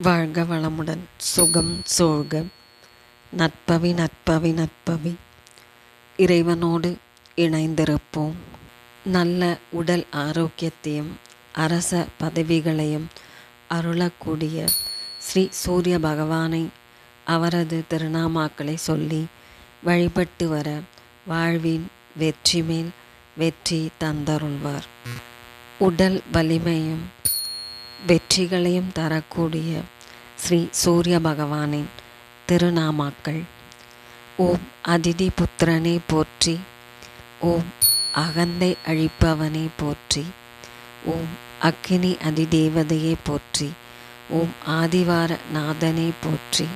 வாழ்க வளமுடன். சுகம் சூழ்க. நற்பவி நற்பவி நற்பவி. இறைவனோடு இணைந்திருப்போம். நல்ல உடல் ஆரோக்கியத்தையும் அரச பதவிகளையும் அருளக்கூடிய ஸ்ரீ சூரிய பகவானை அவரது திருநாமாக்களை சொல்லி வழிபட்டு வர வாழ்வின் வெற்றி மேல் வெற்றி தந்தருள்வார். உடல் வலிமையும் வெற்றிகளையும் தரக்கூடிய ஸ்ரீ சூரிய பகவானின் திருநாமாக்கள்: ஓம் அதிதி புத்திரனே போற்றி. ஓம் அகந்தை அழிப்பவனே போற்றி. ஓம் அக்கினி அதிதேவதையே போற்றி. ஓம் ஆதிவார நாதனே போற்றி.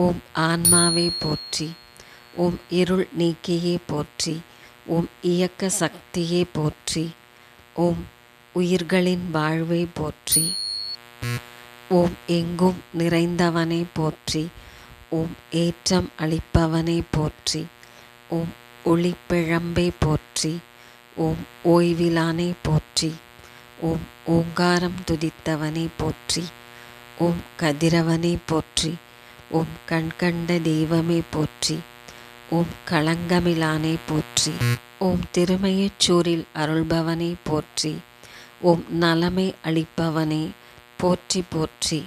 ஓம் ஆன்மாவே போற்றி. ஓம் இருள் நீக்கியே போற்றி. ஓம் இயக்க சக்தியே போற்றி. ஓம் உயிர்களின் வாழ்வை போற்றி. ஓம் எங்கும் நிறைந்தவனை போற்றி. ஓம் ஏற்றம் அளிப்பவனை போற்றி. ஓம் ஒளிப்பிழம்பை போற்றி. ஓம் ஓய்விலானை போற்றி. ஓம் ஓங்காரம் துதித்தவனை போற்றி. ஓம் கதிரவனை போற்றி. ஓம் கண்கண்ட தெய்வமே போற்றி. ஓம் களங்கமிலானை போற்றி. ஓம் திருமயச்சூரில் அருள்பவனை போற்றி. ஓம் நலமை அளிப்பவனே போற்றி போற்றி.